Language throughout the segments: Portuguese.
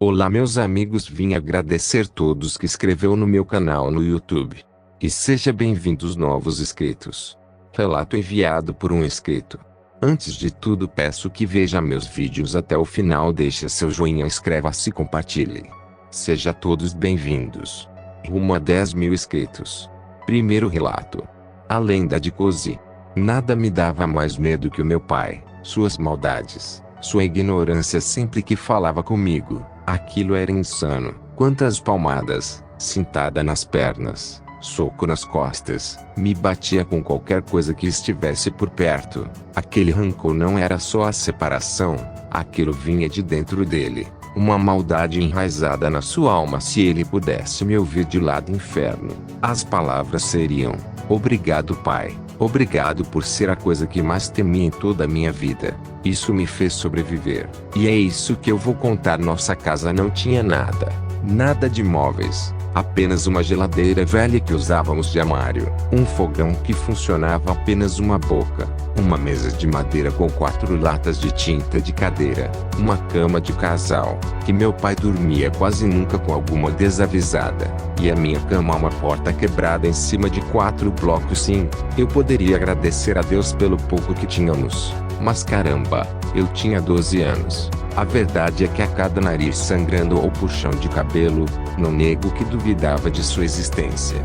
Olá meus amigos, vim agradecer todos que inscreveu no meu canal no YouTube. E seja bem-vindos novos inscritos. Relato enviado por um inscrito. Antes de tudo peço que veja meus vídeos até o final, deixe seu joinha, inscreva-se e compartilhe. Seja todos bem-vindos. Rumo a 10 mil inscritos. Primeiro relato. A lenda de Cozy. Nada me dava mais medo que o meu pai, suas maldades, sua ignorância sempre que falava comigo. Aquilo era insano. Quantas palmadas, cintada nas pernas, soco nas costas, me batia com qualquer coisa que estivesse por perto. Aquele rancor não era só a separação, aquilo vinha de dentro dele. Uma maldade enraizada na sua alma. Se ele pudesse me ouvir de lá do inferno, as palavras seriam: obrigado, pai. Obrigado por ser a coisa que mais temi em toda a minha vida. Isso me fez sobreviver. E é isso que eu vou contar. Nossa casa não tinha nada. Nada de móveis. Apenas uma geladeira velha que usávamos de armário. Um fogão que funcionava apenas uma boca. Uma mesa de madeira com 4 latas de tinta de cadeira. Uma cama de casal, que meu pai dormia quase nunca com alguma desavisada. E a minha cama, uma porta quebrada em cima de 4 blocos. Sim, eu poderia agradecer a Deus pelo pouco que tínhamos. Mas caramba, eu tinha 12 anos. A verdade é que a cada nariz sangrando ou puxão de cabelo, não nego que duvidava de sua existência.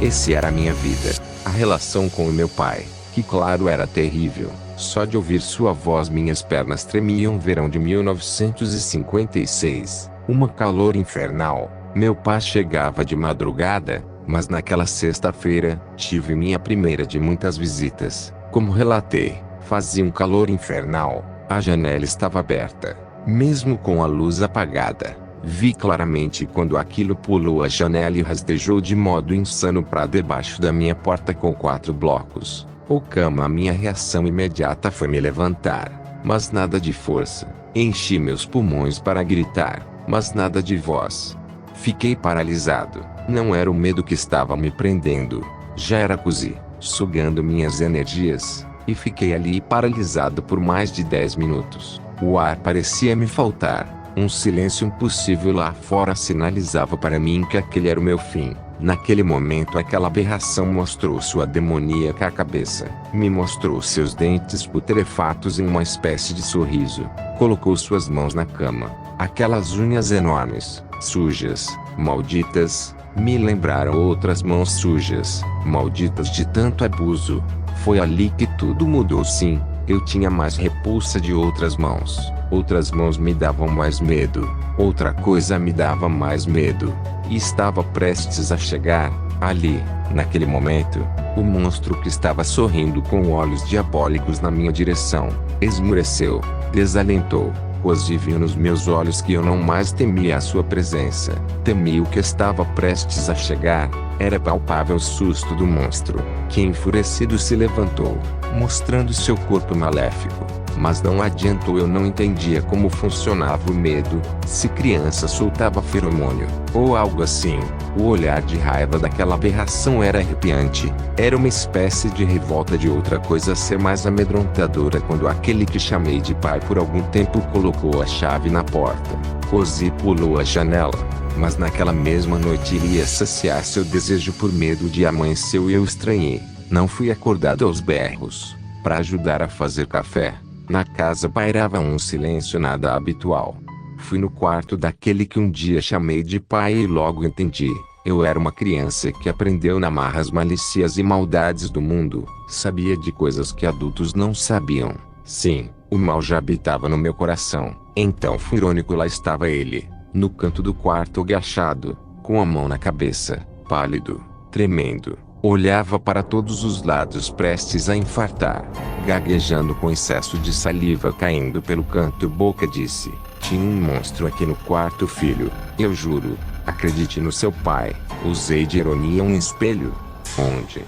Esse era a minha vida. A relação com o meu pai, que claro era terrível. Só de ouvir sua voz minhas pernas tremiam. Verão de 1956. Uma calor infernal. Meu pai chegava de madrugada, mas naquela sexta-feira, tive minha primeira de muitas visitas. Como relatei, fazia um calor infernal. A janela estava aberta, mesmo com a luz apagada. Vi claramente quando aquilo pulou a janela e rastejou de modo insano para debaixo da minha porta com 4 blocos. Ou cama. A minha reação imediata foi me levantar, mas nada de força. Enchi meus pulmões para gritar, mas nada de voz. Fiquei paralisado. Não era o medo que estava me prendendo, já era Cozy, sugando minhas energias. E fiquei ali paralisado por mais de 10 minutos. O ar parecia me faltar. Um silêncio impossível lá fora sinalizava para mim que aquele era o meu fim. Naquele momento aquela aberração mostrou sua demoníaca cabeça. Me mostrou seus dentes putrefatos em uma espécie de sorriso. Colocou suas mãos na cama. Aquelas unhas enormes, sujas, malditas, me lembraram outras mãos sujas, malditas de tanto abuso. Foi ali que tudo mudou. Sim, eu tinha mais repulsa de outras mãos. Outras mãos me davam mais medo. Outra coisa me dava mais medo. E estava prestes a chegar, ali, naquele momento, o monstro que estava sorrindo com olhos diabólicos na minha direção. Esmureceu, desalentou. Cozy viu nos meus olhos que eu não mais temia a sua presença. Temi o que estava prestes a chegar. Era palpável o susto do monstro, que enfurecido se levantou, mostrando seu corpo maléfico. Mas não adiantou, eu não entendia como funcionava o medo, se criança soltava feromônio, ou algo assim. O olhar de raiva daquela aberração era arrepiante. Era uma espécie de revolta de outra coisa ser mais amedrontadora quando aquele que chamei de pai por algum tempo colocou a chave na porta. Cozy pulou a janela. Mas naquela mesma noite iria saciar seu desejo por medo de amanheceu e eu estranhei. Não fui acordado aos berros. Para ajudar a fazer café, na casa pairava um silêncio nada habitual. Fui no quarto daquele que um dia chamei de pai e logo entendi. Eu era uma criança que aprendeu na marra as malícias e maldades do mundo. Sabia de coisas que adultos não sabiam. Sim, o mal já habitava no meu coração. Então fui irônico, lá estava ele, no canto do quarto agachado, com a mão na cabeça, pálido, tremendo. Olhava para todos os lados prestes a infartar. Gaguejando com excesso de saliva caindo pelo canto boca, disse: tinha um monstro aqui no quarto, filho. Eu juro. Acredite no seu pai. Usei de ironia um espelho. Onde?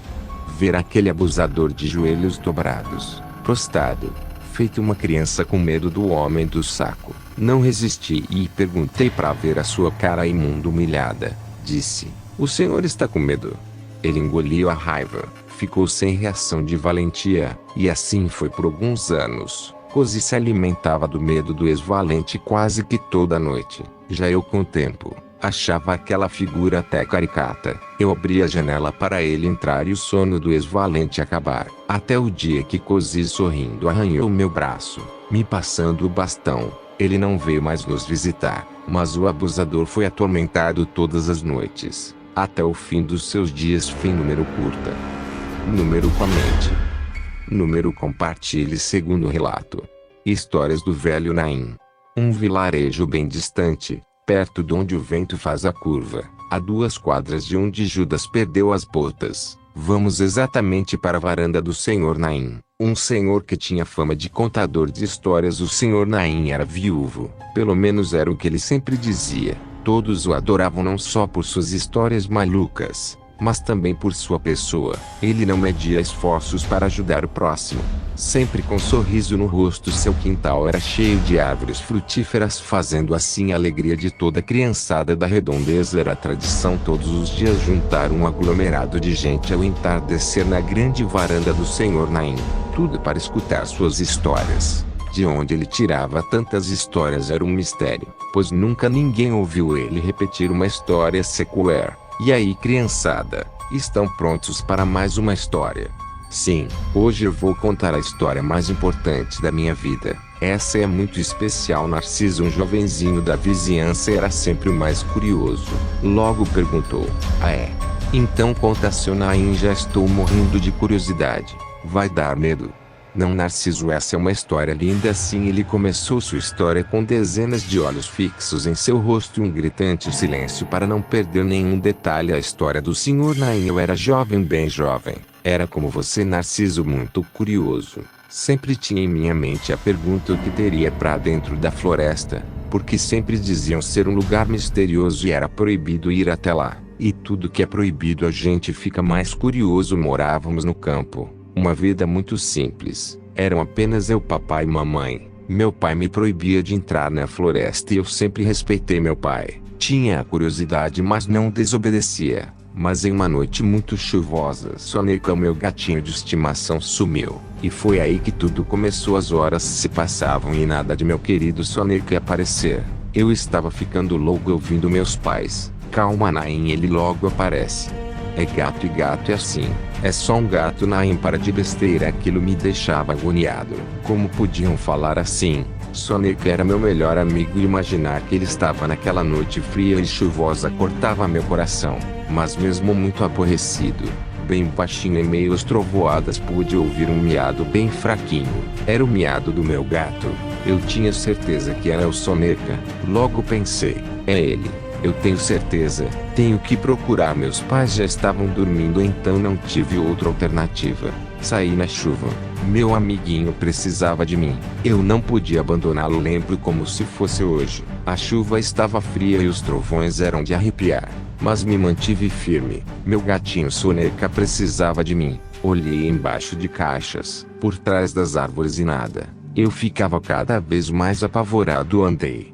Ver aquele abusador de joelhos dobrados, prostrado, feito uma criança com medo do homem do saco. Não resisti e perguntei para ver a sua cara imunda humilhada. Disse: o senhor está com medo? Ele engoliu a raiva, ficou sem reação de valentia, e assim foi por alguns anos. Cozy se alimentava do medo do ex-valente quase que toda noite. Já eu, com o tempo, achava aquela figura até caricata. Eu abria a janela para ele entrar e o sono do ex-valente acabar. Até o dia que Cozy, sorrindo, arranhou meu braço, me passando o bastão. Ele não veio mais nos visitar, mas o abusador foi atormentado todas as noites, até o fim dos seus dias. Fim. Número curta. Número com a mente. Número compartilhe. Segundo relato. Histórias do velho Naim. Um vilarejo bem distante, perto de onde o vento faz a curva, a 2 quadras de onde Judas perdeu as botas. Vamos exatamente para a varanda do Senhor Naim, um senhor que tinha fama de contador de histórias. O Senhor Naim era viúvo, pelo menos era o que ele sempre dizia. Todos o adoravam não só por suas histórias malucas, mas também por sua pessoa. Ele não media esforços para ajudar o próximo. Sempre com um sorriso no rosto, seu quintal era cheio de árvores frutíferas, fazendo assim a alegria de toda a criançada da redondeza. Era tradição todos os dias juntar um aglomerado de gente ao entardecer na grande varanda do Senhor Naim. Tudo para escutar suas histórias. De onde ele tirava tantas histórias era um mistério, pois nunca ninguém ouviu ele repetir uma história secular. E aí, criançada, estão prontos para mais uma história? Sim, hoje eu vou contar a história mais importante da minha vida. Essa é muito especial. Narciso, um jovenzinho da vizinhança, era sempre o mais curioso. Logo perguntou: "Ah é? Então conta, seu Naim, já estou morrendo de curiosidade. Vai dar medo?" "Não, Narciso, essa é uma história linda." Assim ele começou sua história, com dezenas de olhos fixos em seu rosto e um gritante silêncio para não perder nenhum detalhe. A história do Senhor Naim. Eu era jovem, bem jovem. Era como você, Narciso, muito curioso. Sempre tinha em minha mente a pergunta: o que teria para dentro da floresta? Porque sempre diziam ser um lugar misterioso e era proibido ir até lá. E tudo que é proibido a gente fica mais curioso. Morávamos no campo. Uma vida muito simples. Eram apenas eu, papai e mamãe. Meu pai me proibia de entrar na floresta e eu sempre respeitei meu pai. Tinha a curiosidade, mas não desobedecia. Mas em uma noite muito chuvosa, Soneca, o meu gatinho de estimação, sumiu. E foi aí que tudo começou. As horas se passavam e nada de meu querido Soneca aparecer. Eu estava ficando louco ouvindo meus pais: "Calma, Naim, ele logo aparece. É gato e gato é assim. É só um gato, Naim, para de besteira." Aquilo me deixava agoniado. Como podiam falar assim? Soneca era meu melhor amigo e imaginar que ele estava naquela noite fria e chuvosa cortava meu coração. Mas mesmo muito aborrecido, bem baixinho e meio às trovoadas, pude ouvir um miado bem fraquinho. Era o miado do meu gato. Eu tinha certeza que era o Soneca. Logo pensei: é ele. Eu tenho certeza. Tenho que procurar. Meus pais já estavam dormindo, então não tive outra alternativa. Saí na chuva. Meu amiguinho precisava de mim. Eu não podia abandoná-lo. Lembro como se fosse hoje. A chuva estava fria e os trovões eram de arrepiar. Mas me mantive firme. Meu gatinho Soneca precisava de mim. Olhei embaixo de caixas, por trás das árvores, e nada. Eu ficava cada vez mais apavorado. Andei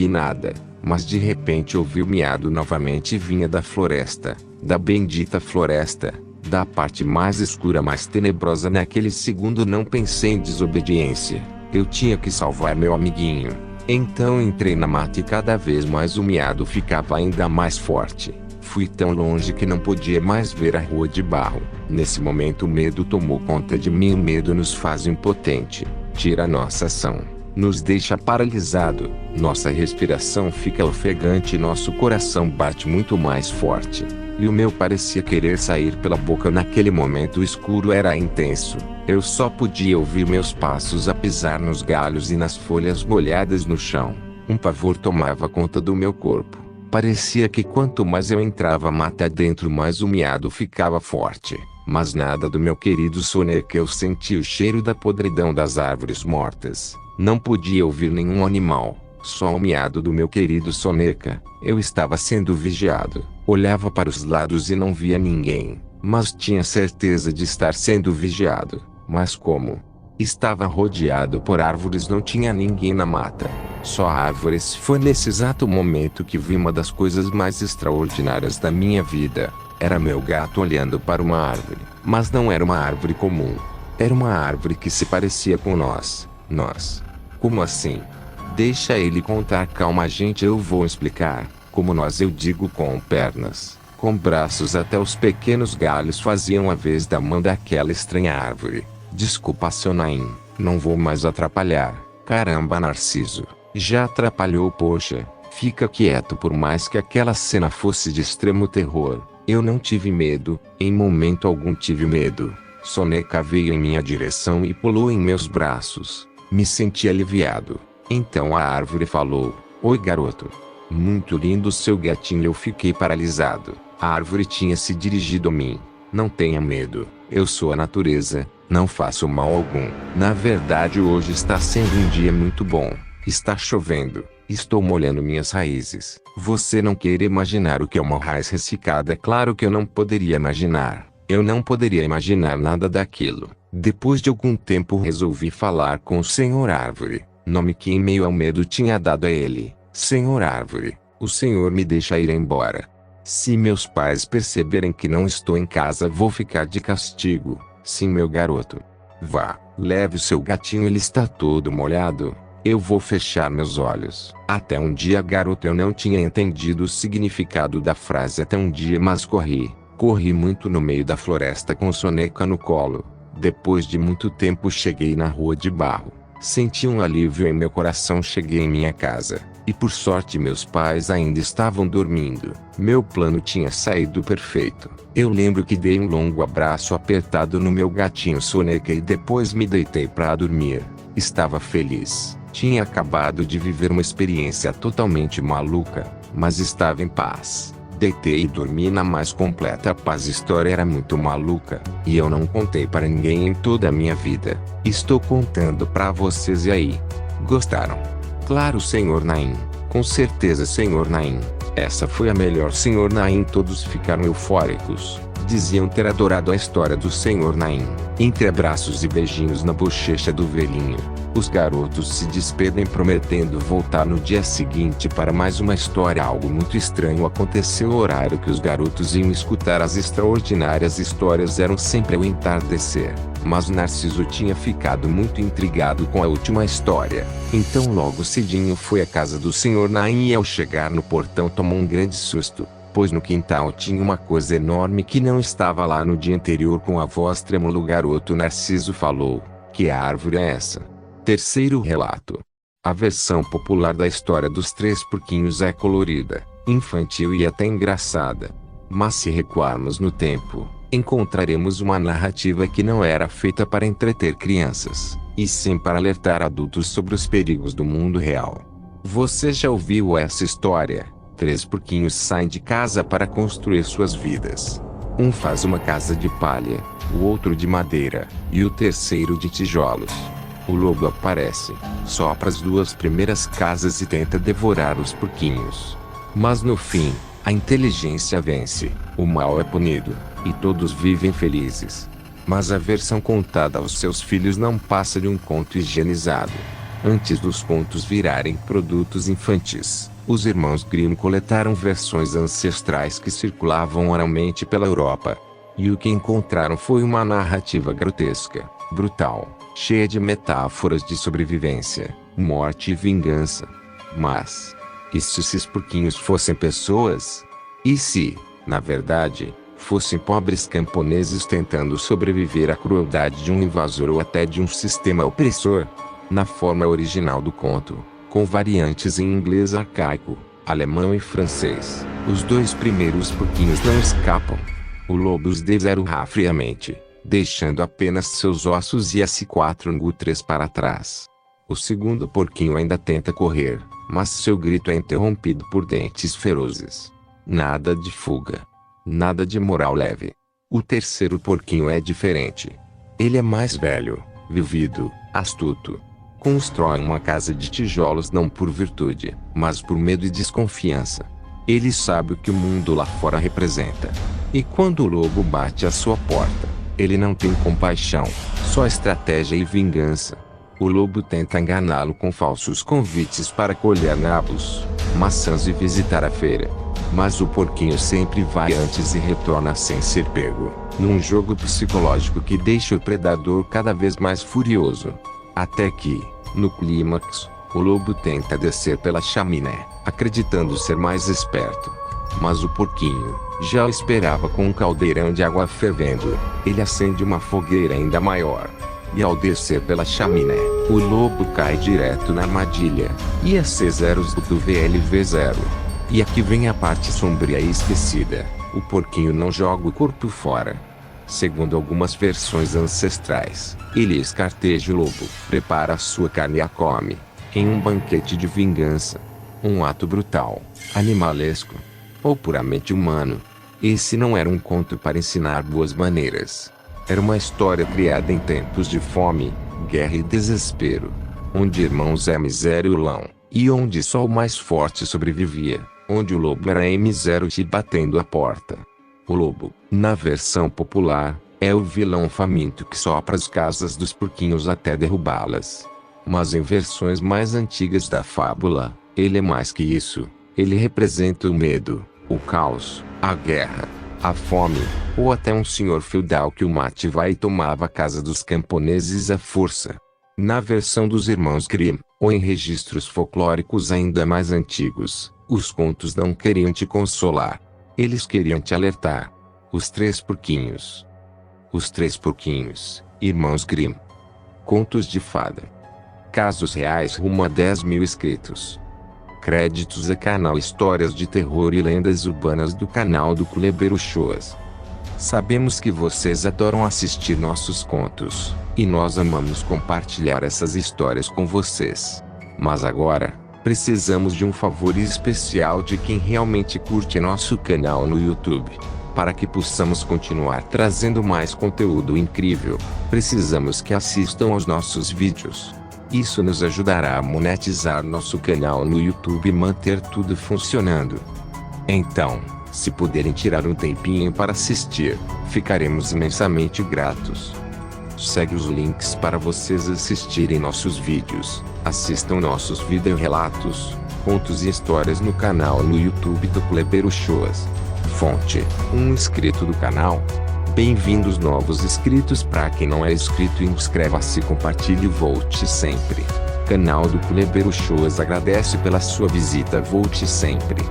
e nada. Mas de repente ouvi o miado novamente e vinha da floresta. Da bendita floresta. Da parte mais escura, mais tenebrosa. Naquele segundo não pensei em desobediência. Eu tinha que salvar meu amiguinho. Então entrei na mata e cada vez mais o miado ficava ainda mais forte. Fui tão longe que não podia mais ver a rua de barro. Nesse momento o medo tomou conta de mim. O medo nos faz impotente. Tira nossa ação. Nos deixa paralisado. Nossa respiração fica ofegante e nosso coração bate muito mais forte. E o meu parecia querer sair pela boca. Naquele momento o escuro era intenso. Eu só podia ouvir meus passos a pisar nos galhos e nas folhas molhadas no chão. Um pavor tomava conta do meu corpo. Parecia que quanto mais eu entrava mata dentro, mais o miado ficava forte. Mas nada do meu querido Soneca. Eu senti o cheiro da podridão das árvores mortas. Não podia ouvir nenhum animal. Só o miado do meu querido Soneca. Eu estava sendo vigiado. Olhava para os lados e não via ninguém. Mas tinha certeza de estar sendo vigiado. Mas como? Estava rodeado por árvores, não tinha ninguém na mata. Só árvores. Foi nesse exato momento que vi uma das coisas mais extraordinárias da minha vida. Era meu gato olhando para uma árvore. Mas não era uma árvore comum. Era uma árvore que se parecia com nós. Nós. Como assim? Deixa ele contar, calma gente, eu vou explicar. Como nós, eu digo com pernas, com braços, até os pequenos galhos faziam a vez da mão daquela estranha árvore. Desculpa, seu Naim, não vou mais atrapalhar. Caramba, Narciso, já atrapalhou, poxa. Fica quieto. Por mais que aquela cena fosse de extremo terror, eu não tive medo, em momento algum tive medo. Soneca veio em minha direção e pulou em meus braços. Me senti aliviado. Então a árvore falou: oi, garoto. Muito lindo seu gatinho. Eu fiquei paralisado. A árvore tinha se dirigido a mim. Não tenha medo, eu sou a natureza, não faço mal algum. Na verdade, hoje está sendo um dia muito bom. Está chovendo, estou molhando minhas raízes. Você não quer imaginar o que é uma raiz ressecada. É claro que eu não poderia imaginar. Eu não poderia imaginar nada daquilo. Depois de algum tempo resolvi falar com o Senhor Árvore, nome que em meio ao medo tinha dado a ele. Senhor Árvore, o Senhor me deixa ir embora. Se meus pais perceberem que não estou em casa, vou ficar de castigo. Sim, meu garoto. Vá, leve o seu gatinho, ele está todo molhado. Eu vou fechar meus olhos. Até um dia, garoto. Eu não tinha entendido o significado da frase até um dia, mas corri. Corri muito no meio da floresta com Soneca no colo. Depois de muito tempo cheguei na rua de barro. Senti um alívio em meu coração. Cheguei em minha casa. E por sorte meus pais ainda estavam dormindo. Meu plano tinha saído perfeito. Eu lembro que dei um longo abraço apertado no meu gatinho Soneca e depois me deitei para dormir. Estava feliz. Tinha acabado de viver uma experiência totalmente maluca, mas estava em paz. Deitei e dormi na mais completa paz. A história era muito maluca, e eu não contei para ninguém em toda a minha vida. Estou contando para vocês. E aí? Gostaram? Claro, Senhor Naim. Com certeza, Senhor Naim. Essa foi a melhor, Senhor Naim. Todos ficaram eufóricos. Diziam ter adorado a história do Senhor Naim. Entre abraços e beijinhos na bochecha do velhinho, os garotos se despedem prometendo voltar no dia seguinte para mais uma história. Algo muito estranho aconteceu. O horário que os garotos iam escutar as extraordinárias histórias eram sempre ao entardecer. Mas Narciso tinha ficado muito intrigado com a última história. Então logo cedinho foi à casa do Senhor Naim e ao chegar no portão tomou um grande susto, pois no quintal tinha uma coisa enorme que não estava lá no dia anterior. Com a voz trêmula, o garoto Narciso falou: que árvore é essa? Terceiro relato. A versão popular da história dos três porquinhos é colorida, infantil e até engraçada. Mas se recuarmos no tempo, encontraremos uma narrativa que não era feita para entreter crianças, e sim para alertar adultos sobre os perigos do mundo real. Você já ouviu essa história? Três porquinhos saem de casa para construir suas vidas. Um faz uma casa de palha, o outro de madeira, e o terceiro de tijolos. O lobo aparece, sopra as duas primeiras casas e tenta devorar os porquinhos. Mas no fim, a inteligência vence, o mal é punido, e todos vivem felizes. Mas a versão contada aos seus filhos não passa de um conto higienizado. Antes dos contos virarem produtos infantis, os irmãos Grimm coletaram versões ancestrais que circulavam oralmente pela Europa. E o que encontraram foi uma narrativa grotesca, brutal, cheia de metáforas de sobrevivência, morte e vingança. Mas, e se esses porquinhos fossem pessoas? E se, na verdade, fossem pobres camponeses tentando sobreviver à crueldade de um invasor ou até de um sistema opressor? Na forma original do conto, com variantes em inglês arcaico, alemão e francês, os dois primeiros porquinhos não escapam. O lobo os deserra friamente, deixando apenas seus ossos e S4 nutres para trás. O segundo porquinho ainda tenta correr, mas seu grito é interrompido por dentes ferozes. Nada de fuga. Nada de moral leve. O terceiro porquinho é diferente. Ele é mais velho, vivido, astuto. Constrói uma casa de tijolos não por virtude, mas por medo e desconfiança. Ele sabe o que o mundo lá fora representa. E quando o lobo bate à sua porta, ele não tem compaixão, só estratégia e vingança. O lobo tenta enganá-lo com falsos convites para colher nabos, maçãs e visitar a feira. Mas o porquinho sempre vai antes e retorna sem ser pego, num jogo psicológico que deixa o predador cada vez mais furioso. Até que, No clímax, o lobo tenta descer pela chaminé, acreditando ser mais esperto. Mas o porquinho já o esperava com um caldeirão de água fervendo. Ele acende uma fogueira ainda maior. E ao descer pela chaminé, o lobo cai direto na armadilha. IEC0 do VLV0. E aqui vem a parte sombria e esquecida. O porquinho não joga o corpo fora. Segundo algumas versões ancestrais, ele escarteja o lobo, prepara a sua carne e a come. Em um banquete de vingança. Um ato brutal, animalesco, ou puramente humano. Esse não era um conto para ensinar boas maneiras. Era uma história criada em tempos de fome, guerra e desespero. Onde irmãos é miséria e Lão, e onde só o mais forte sobrevivia. Onde o lobo era M0 te batendo a porta. O lobo, na versão popular, é o vilão faminto que sopra as casas dos porquinhos até derrubá-las. Mas em versões mais antigas da fábula, ele é mais que isso. Ele representa o medo, o caos, a guerra, a fome, ou até um senhor feudal que o mativa e tomava a casa dos camponeses à força. Na versão dos irmãos Grimm, ou em registros folclóricos ainda mais antigos, os contos não queriam te consolar. Eles queriam te alertar. Os Três Porquinhos. Os Três Porquinhos, Irmãos Grimm. Contos de fada. Casos reais rumo a 10.000 inscritos. Créditos a canal Histórias de Terror e Lendas Urbanas do canal do Culebeiro Shows. Sabemos que vocês adoram assistir nossos contos, e nós amamos compartilhar essas histórias com vocês. Mas agora, precisamos de um favor especial de quem realmente curte nosso canal no YouTube. Para que possamos continuar trazendo mais conteúdo incrível, precisamos que assistam aos nossos vídeos. Isso nos ajudará a monetizar nosso canal no YouTube e manter tudo funcionando. Então, se puderem tirar um tempinho para assistir, ficaremos imensamente gratos. Segue os links para vocês assistirem nossos vídeos. Assistam nossos vídeo-relatos, contos e histórias no canal no YouTube do Culebeiro Shows. Fonte: um inscrito do canal. Bem-vindos novos inscritos. Para quem não é inscrito, inscreva-se, compartilhe e volte sempre. Canal do Culebeiro Shows agradece pela sua visita. Volte sempre.